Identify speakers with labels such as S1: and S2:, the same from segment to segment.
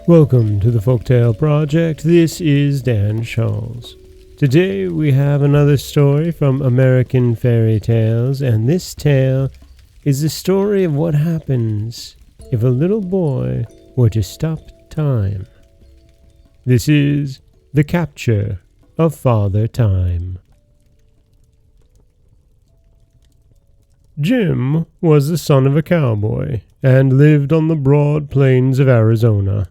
S1: Welcome to the Folktale Project. This is Dan Scholz. Today we have another story from American Fairy Tales, and this tale is the story of what happens if a little boy were to stop time. This is The Capture of Father Time. Jim was the son of a cowboy and lived on the broad plains of Arizona.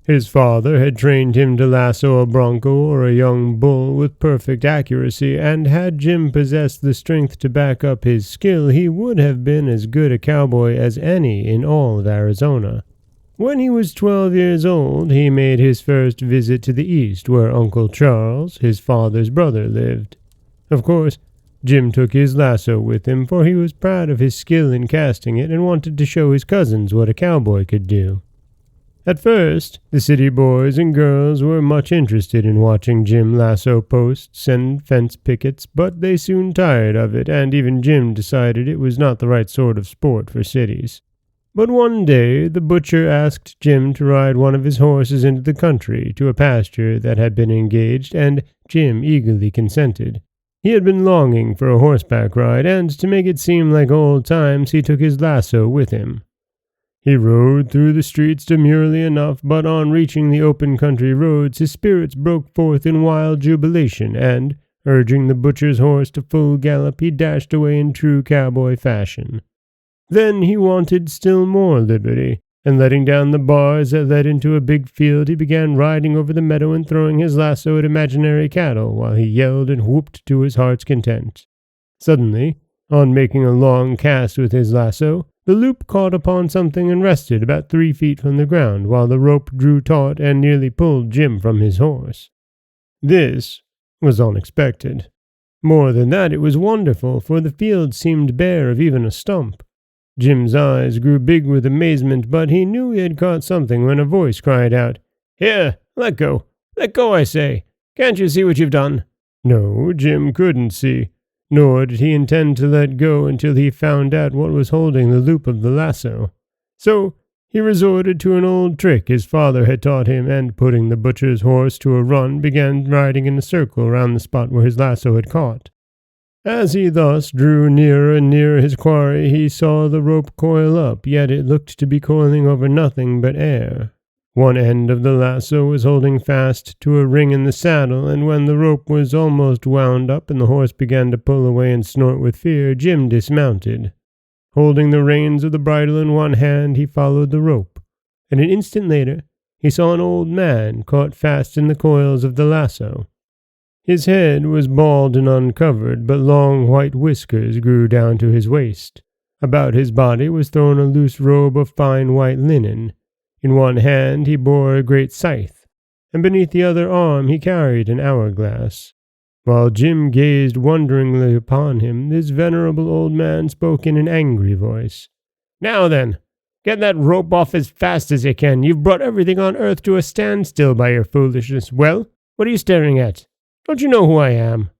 S1: His father had trained him to lasso a bronco or a young bull with perfect accuracy, and had Jim possessed the strength to back up his skill, he would have been as good a cowboy as any in all of Arizona. When he was 12 years old, he made his first visit to the east, where Uncle Charles, his father's brother, lived. Of course, Jim took his lasso with him, for he was proud of his skill in casting it and wanted to show his cousins what a cowboy could do. At first, the city boys and girls were much interested in watching Jim lasso posts and fence pickets, but they soon tired of it, and even Jim decided it was not the right sort of sport for cities. But one day, the butcher asked Jim to ride one of his horses into the country to a pasture that had been engaged, and Jim eagerly consented. He had been longing for a horseback ride, and to make it seem like old times, he took his lasso with him. He rode through the streets demurely enough, but on reaching the open country roads, his spirits broke forth in wild jubilation, and, urging the butcher's horse to full gallop, he dashed away in true cowboy fashion. Then he wanted still more liberty, and letting down the bars that led into a big field, he began riding over the meadow and throwing his lasso at imaginary cattle, while he yelled and whooped to his heart's content. Suddenly, on making a long cast with his lasso, the loop caught upon something and rested about 3 feet from the ground, while the rope drew taut and nearly pulled Jim from his horse. This was unexpected. More than that, it was wonderful, for the field seemed bare of even a stump. Jim's eyes grew big with amazement, but he knew he had caught something when a voice cried out, "Here, let go! Let go, I say! Can't you see what you've done?" No, Jim couldn't see, nor did he intend to let go until he found out what was holding the loop of the lasso. So he resorted to an old trick his father had taught him, and putting the butcher's horse to a run, began riding in a circle round the spot where his lasso had caught. As he thus drew nearer and nearer his quarry, he saw the rope coil up, yet it looked to be coiling over nothing but air. One end of the lasso was holding fast to a ring in the saddle, and when the rope was almost wound up and the horse began to pull away and snort with fear, Jim dismounted. Holding the reins of the bridle in one hand, he followed the rope, and an instant later he saw an old man caught fast in the coils of the lasso. His head was bald and uncovered, but long white whiskers grew down to his waist. About his body was thrown a loose robe of fine white linen. In one hand he bore a great scythe, and beneath the other arm he carried an hourglass. While Jim gazed wonderingly upon him, this venerable old man spoke in an angry voice. "Now then, get that rope off as fast as you can. You've brought everything on earth to a standstill by your foolishness. Well, what are you staring at? Don't you know who I am?"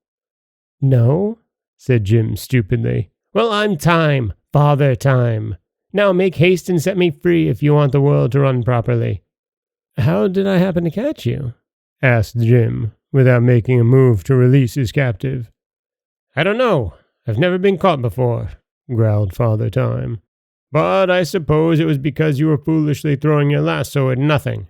S1: "No," said Jim stupidly. "Well, I'm Time, Father Time. Now make haste and set me free if you want the world to run properly." "How did I happen to catch you?" asked Jim, without making a move to release his captive. "I don't know. I've never been caught before," growled Father Time. "But I suppose it was because you were foolishly throwing your lasso at nothing."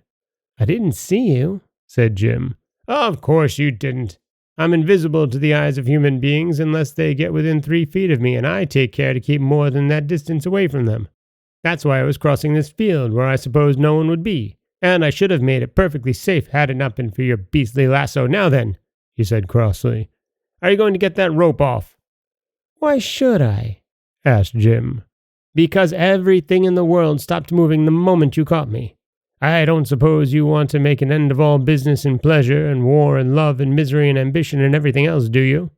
S1: "I didn't see you," said Jim. "Of course you didn't. I'm invisible to the eyes of human beings unless they get within 3 feet of me, and I take care to keep more than that distance away from them. That's why I was crossing this field where I supposed no one would be, and I should have made it perfectly safe had it not been for your beastly lasso. Now then," he said crossly, "are you going to get that rope off?" "Why should I?" asked Jim. "Because everything in the world stopped moving the moment you caught me. I don't suppose you want to make an end of all business and pleasure and war and love and misery and ambition and everything else, do you?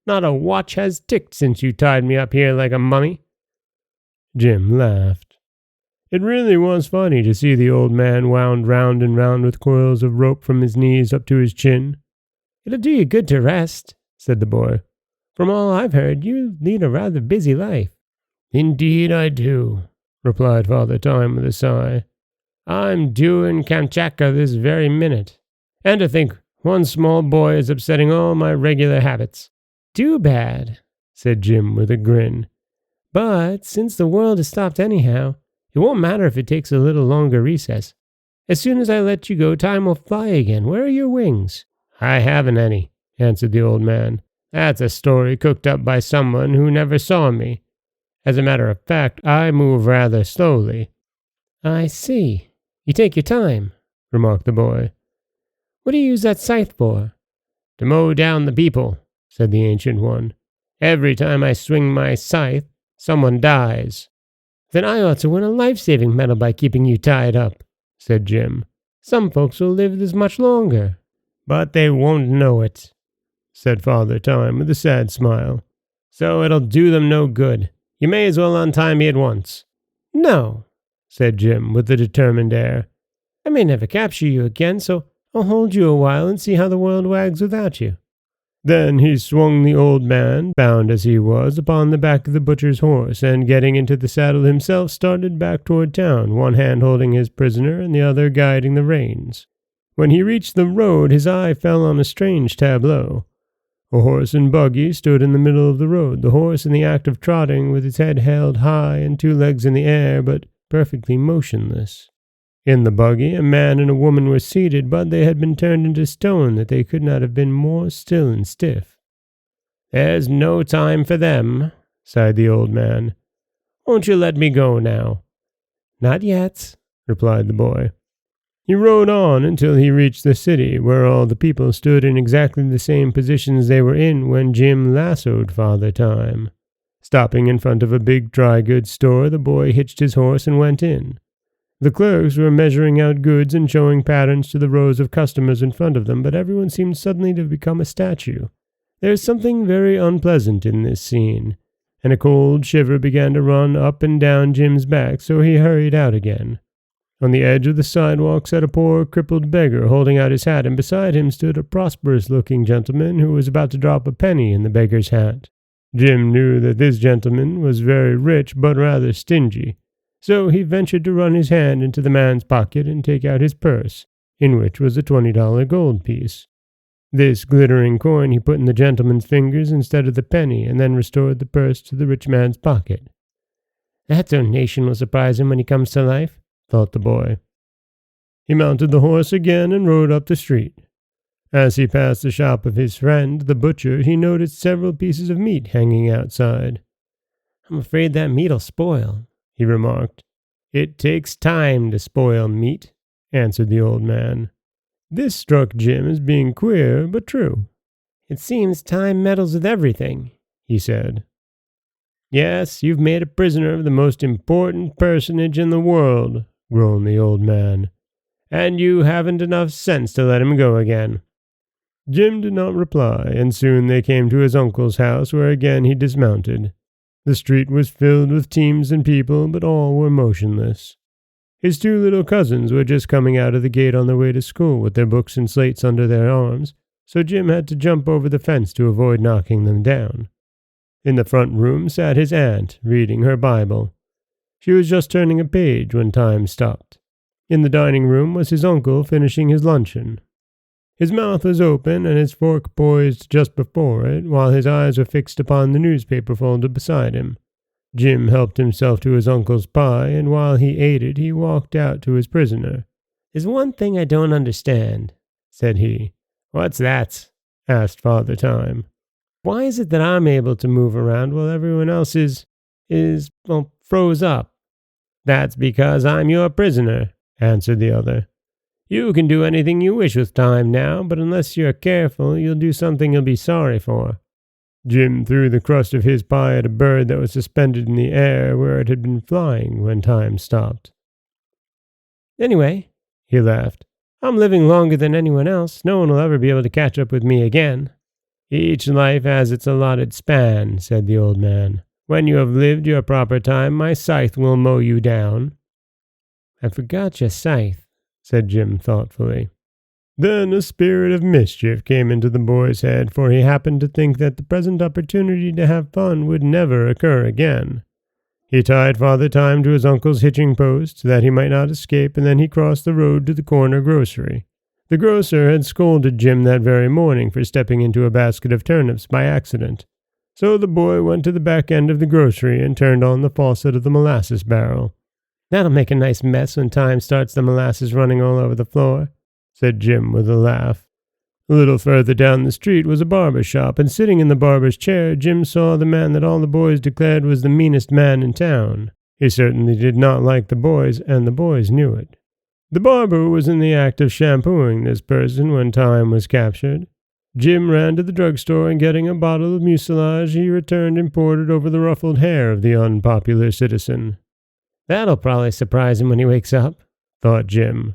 S1: Not a watch has ticked since you tied me up here like a mummy." Jim laughed. It really was funny to see the old man wound round and round with coils of rope from his knees up to his chin. "It'll do you good to rest," said the boy. "From all I've heard, you lead a rather busy life." "Indeed I do," replied Father Time with a sigh. I'm due in Kamchatka this very minute. And to think, one small boy is upsetting all my regular habits. Too bad, said Jim with a grin. But since the world has stopped anyhow, it won't matter if it takes a little longer recess. As soon as I let you go, time will fly again. Where are your wings? I haven't any, answered the old man. That's a story cooked up by someone who never saw me. As a matter of fact, I move rather slowly. I see. You take your time, remarked the boy. What do you use that scythe for? To mow down the people, said the ancient one. Every time I swing my scythe, someone dies. Then I ought to win a life-saving medal by keeping you tied up, said Jim. Some folks will live this much longer. But they won't know it, said Father Time with a sad smile. So it'll do them no good. You may as well untie me at once. No, said Jim with a determined air. I may never capture you again, so I'll hold you a while and see how the world wags without you. Then he swung the old man, bound as he was, upon the back of the butcher's horse, and getting into the saddle himself, started back toward town, one hand holding his prisoner and the other guiding the reins. When he reached the road, his eye fell on a strange tableau. A horse and buggy stood in the middle of the road, the horse in the act of trotting, with its head held high and two legs in the air, but perfectly motionless. In the buggy, a man and a woman were seated, but they had been turned into stone that they could not have been more still and stiff. There's no time for them, sighed the old man. Won't you let me go now? Not yet, replied the boy. He rode on until he reached the city, where all the people stood in exactly the same positions they were in when Jim lassoed Father Time. Stopping in front of a big dry goods store, the boy hitched his horse and went in. The clerks were measuring out goods and showing patterns to the rows of customers in front of them, but everyone seemed suddenly to become a statue. There was something very unpleasant in this scene, and a cold shiver began to run up and down Jim's back, so he hurried out again. On the edge of the sidewalk sat a poor crippled beggar holding out his hat, and beside him stood a prosperous-looking gentleman who was about to drop a penny in the beggar's hat. Jim knew that this gentleman was very rich but rather stingy, so he ventured to run his hand into the man's pocket and take out his purse, in which was a $20 gold piece. This glittering coin he put in the gentleman's fingers instead of the penny, and then restored the purse to the rich man's pocket. That donation will surprise him when he comes to life, thought the boy. He mounted the horse again and rode up the street. As he passed the shop of his friend, the butcher, he noticed several pieces of meat hanging outside. I'm afraid that meat'll spoil, he remarked. It takes time to spoil meat, answered the old man. This struck Jim as being queer, but true. It seems time meddles with everything, he said. Yes, you've made a prisoner of the most important personage in the world, groaned the old man. And you haven't enough sense to let him go again. Jim did not reply, and soon they came to his uncle's house, where again he dismounted. The street was filled with teams and people, but all were motionless. His two little cousins were just coming out of the gate on their way to school with their books and slates under their arms, so Jim had to jump over the fence to avoid knocking them down. In the front room sat his aunt, reading her Bible. She was just turning a page when time stopped. In the dining room was his uncle finishing his luncheon. His mouth was open and his fork poised just before it, while his eyes were fixed upon the newspaper folder beside him. Jim helped himself to his uncle's pie, and while he ate it, he walked out to his prisoner. There's one thing I don't understand, said he. What's that? Asked Father Time. Why is it that I'm able to move around while everyone else is froze up? That's because I'm your prisoner, answered the other. You can do anything you wish with time now, but unless you're careful, you'll do something you'll be sorry for. Jim threw the crust of his pie at a bird that was suspended in the air where it had been flying when time stopped. Anyway, he laughed, I'm living longer than anyone else. No one will ever be able to catch up with me again. Each life has its allotted span, said the old man. When you have lived your proper time, my scythe will mow you down. I forgot your scythe, said Jim thoughtfully. Then a spirit of mischief came into the boy's head, for he happened to think that the present opportunity to have fun would never occur again. He tied Father Time to his uncle's hitching post so that he might not escape, and then he crossed the road to the corner grocery. The grocer had scolded Jim that very morning for stepping into a basket of turnips by accident. So the boy went to the back end of the grocery and turned on the faucet of the molasses barrel. "That'll make a nice mess when Time starts the molasses running all over the floor," said Jim with a laugh. A little further down the street was a barber shop, and sitting in the barber's chair, Jim saw the man that all the boys declared was the meanest man in town. He certainly did not like the boys, and the boys knew it. The barber was in the act of shampooing this person when Time was captured. Jim ran to the drugstore, and getting a bottle of mucilage, he returned and poured it over the ruffled hair of the unpopular citizen. "That'll probably surprise him when he wakes up," thought Jim.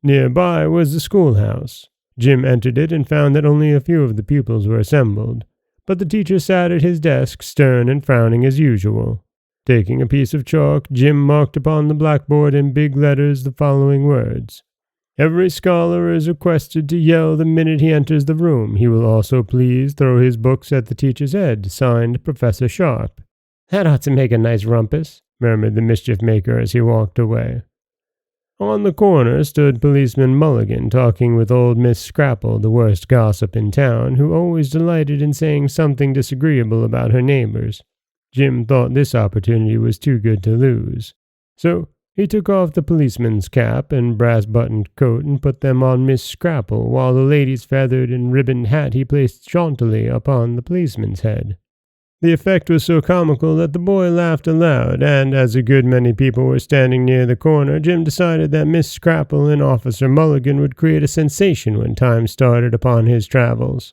S1: Nearby was the schoolhouse. Jim entered it and found that only a few of the pupils were assembled, but the teacher sat at his desk, stern and frowning as usual. Taking a piece of chalk, Jim marked upon the blackboard in big letters the following words: "Every scholar is requested to yell the minute he enters the room. He will also please throw his books at the teacher's head. Signed, Professor Sharp." "That ought to make a nice rumpus," murmured the mischief maker as he walked away. On the corner stood Policeman Mulligan, talking with old Miss Scrapple, the worst gossip in town, who always delighted in saying something disagreeable about her neighbors. Jim thought this opportunity was too good to lose. So he took off the policeman's cap and brass-buttoned coat and put them on Miss Scrapple, while the lady's feathered and ribboned hat he placed jauntily upon the policeman's head. The effect was so comical that the boy laughed aloud, and as a good many people were standing near the corner, Jim decided that Miss Scrapple and Officer Mulligan would create a sensation when Time started upon his travels.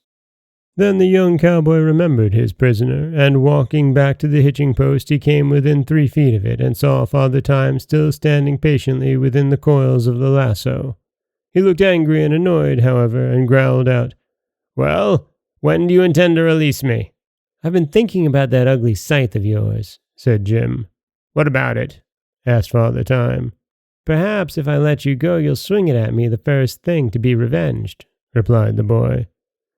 S1: Then the young cowboy remembered his prisoner, and walking back to the hitching post, he came within 3 feet of it and saw Father Time still standing patiently within the coils of the lasso. He looked angry and annoyed, however, and growled out, "Well, when do you intend to release me?" "I've been thinking about that ugly scythe of yours," said Jim. "What about it?" asked Father Time. "Perhaps if I let you go, you'll swing it at me the first thing to be revenged," replied the boy.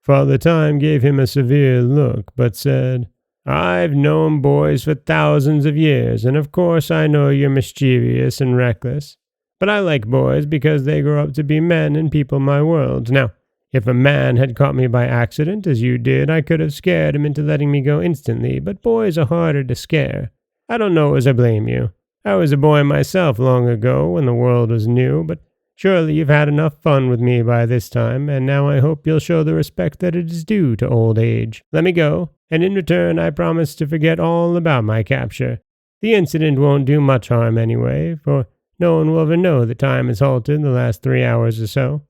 S1: Father Time gave him a severe look, but said, "I've known boys for thousands of years, and of course I know you're mischievous and reckless. But I like boys because they grow up to be men and people my world. Now, if a man had caught me by accident, as you did, I could have scared him into letting me go instantly, but boys are harder to scare. I don't know as I blame you. I was a boy myself long ago when the world was new, but surely you've had enough fun with me by this time, and now I hope you'll show the respect that it is due to old age. Let me go, and in return I promise to forget all about my capture. The incident won't do much harm anyway, for no one will ever know that Time has halted the last 3 hours or so."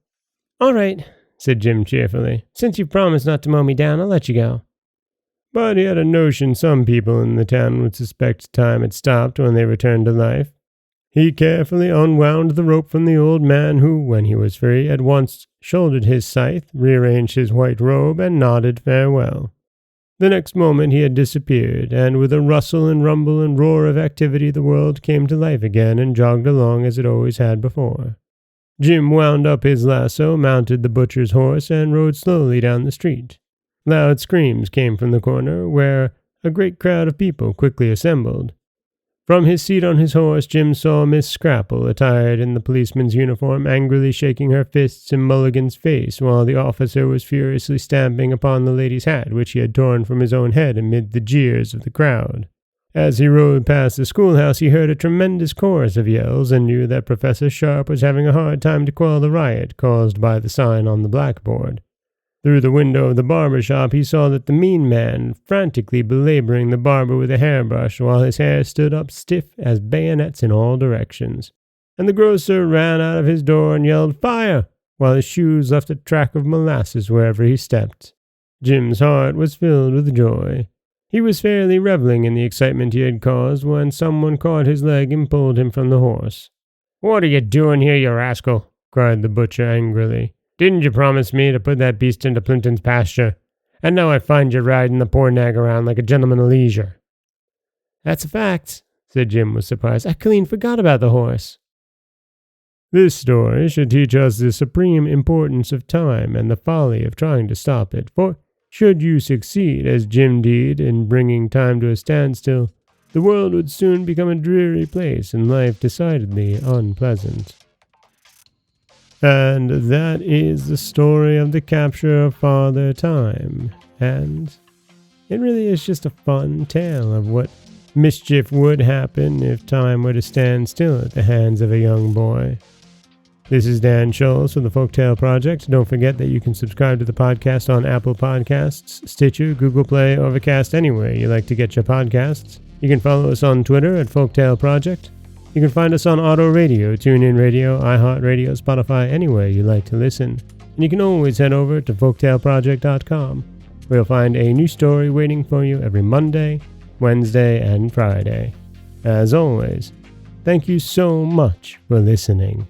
S1: "All right," said Jim cheerfully. "Since you've promised not to mow me down, I'll let you go." But he had a notion some people in the town would suspect Time had stopped when they returned to life. He carefully unwound the rope from the old man who, when he was free, at once shouldered his scythe, rearranged his white robe, and nodded farewell. The next moment he had disappeared, and with a rustle and rumble and roar of activity the world came to life again and jogged along as it always had before. Jim wound up his lasso, mounted the butcher's horse, and rode slowly down the street. Loud screams came from the corner, where a great crowd of people quickly assembled. From his seat on his horse, Jim saw Miss Scrapple, attired in the policeman's uniform, angrily shaking her fists in Mulligan's face, while the officer was furiously stamping upon the lady's hat, which he had torn from his own head amid the jeers of the crowd. As he rode past the schoolhouse, he heard a tremendous chorus of yells and knew that Professor Sharp was having a hard time to quell the riot caused by the sign on the blackboard. Through the window of the barber shop, he saw that the mean man frantically belaboring the barber with a hairbrush, while his hair stood up stiff as bayonets in all directions. And the grocer ran out of his door and yelled, "Fire!" while his shoes left a track of molasses wherever he stepped. Jim's heart was filled with joy. He was fairly reveling in the excitement he had caused when someone caught his leg and pulled him from the horse. "What are you doing here, you rascal?" cried the butcher angrily. "Didn't you promise me to put that beast into Plimpton's pasture? And now I find you riding the poor nag around like a gentleman of leisure." "That's a fact," said Jim with surprise. "I clean forgot about the horse." This story should teach us the supreme importance of time and the folly of trying to stop it, for should you succeed, as Jim did, in bringing time to a standstill, The world would soon become a dreary place and life decidedly unpleasant. And that is the story of the capture of Father Time. And it really is just a fun tale of what mischief would happen if time were to stand still at the hands of a young boy. This is Dan Scholz from the Folktale Project. Don't forget that you can subscribe to the podcast on Apple Podcasts, Stitcher, Google Play, Overcast, anywhere you like to get your podcasts. You can follow us on Twitter at Folktale Project. You can find us on Auto Radio, TuneIn Radio, iHeartRadio, Spotify, anywhere you like to listen. And you can always head over to folktaleproject.com, where you'll find a new story waiting for you every Monday, Wednesday, and Friday. As always, thank you so much for listening.